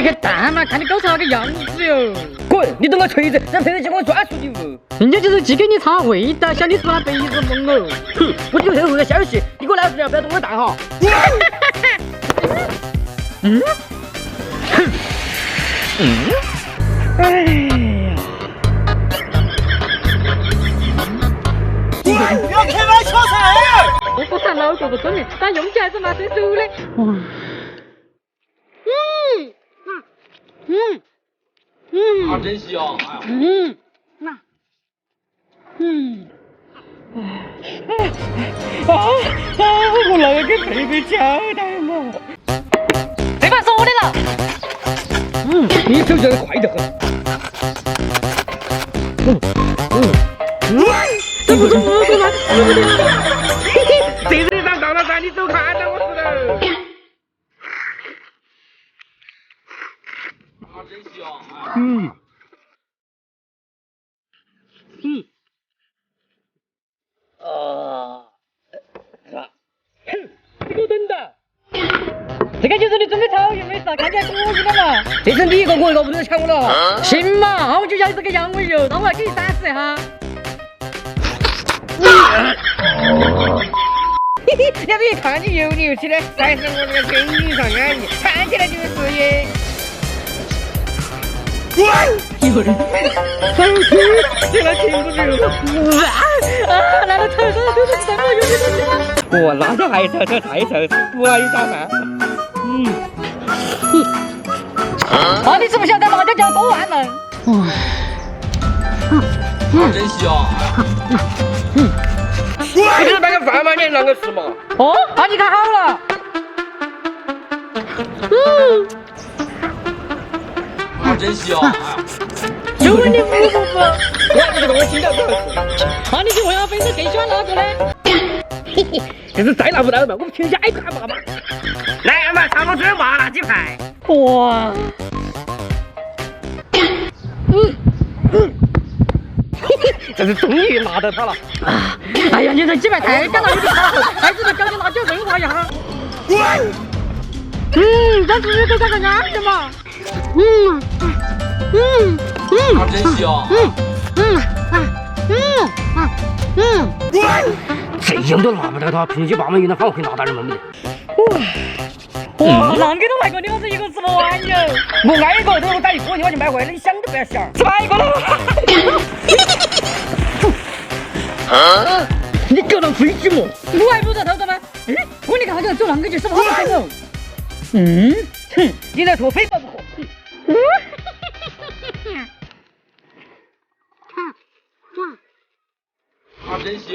你个蛋嘛，看你搞成那个样子哟！滚！你懂个锤子，让锤子将我抓出去不？人家就是寄给你查味道，想你做他白日梦哦！哼，我就后个消息，你给我拿出来，不要动我蛋哈！嗯？哼！哎呀！不要开玩笑噻！我不上脑壳不聪明，但用起来还是蛮顺手的。啊，真香！我那个跟贝贝交代嘛。这把是我的了。你手脚快得很。这不是我的吗？这次你上当了噻，你走看到我是的。啊，真香！你给我等着！这个就是你准备炒用的事，看起来可以了嘛？这次你一个我一个，不能抢我了。行嘛，我就要这个羊尾油，那我还给你展示一下。要是一看你油腻起来，还是我这个真经上安逸，看起来就是耶。有人，还有车，原来停不住了。难道车上都是什么有的东西吗？哦，那这还臭，这太臭，不好意思啊。啊，你是不晓得辣椒酱多万能？啊，真香！你不是买个饭吗？你还啷个吃嘛？哦，啊，你看好了。啊，真香！就问你服不服？我这个东西听到不好吃。啊，你就问下粉丝更喜欢哪个呢？这是再拿不到嘛？我们全家一块骂嘛。来嘛，差不多麻辣鸡排。哇！这是终于拿到它了。哎呀，你这鸡排太干了，有点辣，还是得搞点辣椒润滑一下。咱注意给看看眼睛嘛。啊，真香！这样都拿不到它，平时爸妈有点好，可以拿到点么么的。哇，啷个都卖过，你我是一个什么玩意儿？我挨一个，我打一锅你我就卖回来，你想都不要想。是哪一个了？你搞那飞机么？我还不在偷着吗？我你看他这走啷个就是好不走哦？你在说非法不可。啊，真香！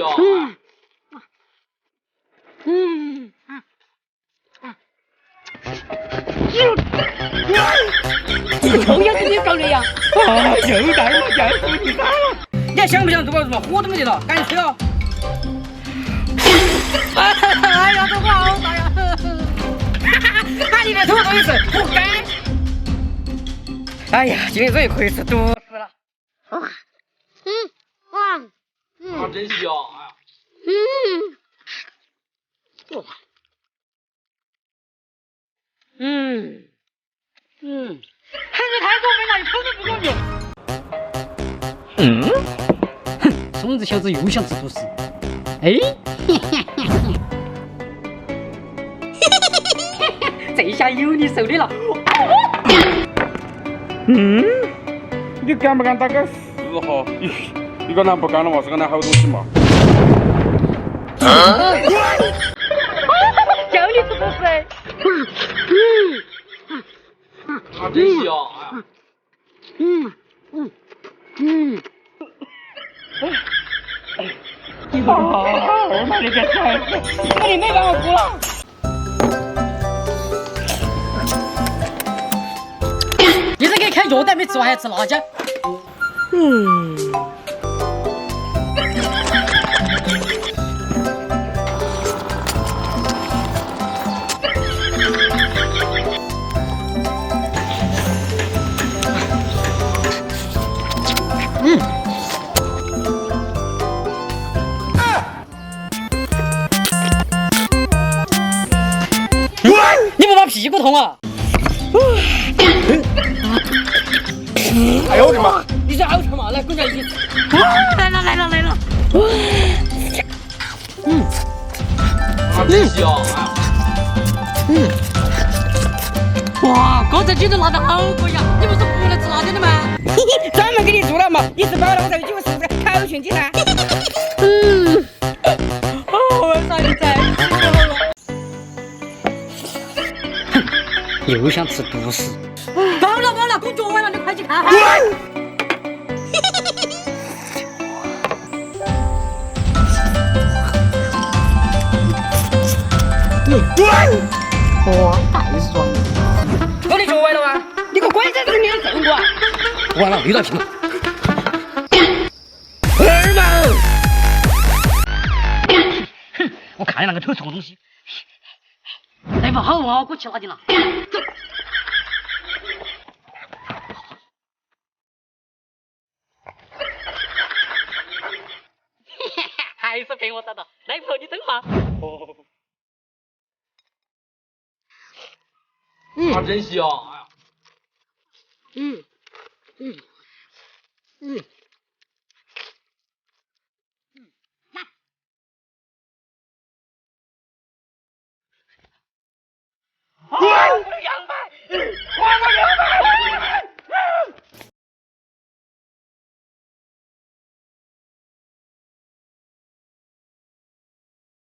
臭样子你搞的呀！啊，又带我家手机打了。你还想不想做什么？火都没得了，赶紧吹哦！哎呀，这好大呀！把里面偷东西是活该。哎呀，今天终于可以吃独食了。啊，真香！还是太过分了，你口都不管用。哼，松子小子又想吃独食。哎，这下有你受的了。你敢不敢打个4号？一个男不干的话，是个男好东西嘛？叫你吃独食。啊，真香！妈的个菜！你没让我哭了。你这个开脚蛋没吃完还吃辣椒？你不怕屁股痛啊？哎呦我的妈！你这好长嘛，来滚下去。来了来了来了！真香！哇，刚才鸡肉辣得好可以啊！你不是不能吃辣椒的吗？嘿嘿，专门给你做了嘛，你吃饱了我才会就试试烤全鸡噻。我啥你在又想吃独食。饱了饱了，工作完了，你快去看哈。哇，太爽了！我的脚崴了吗？你个鬼崽子，你要揍我啊！完了，遇到停了。二毛！我看你那个丑臭东西，来吧，好啊，给我去哪里了？走。还是被我找到，来婆你真好。真香！哎呀，嗯。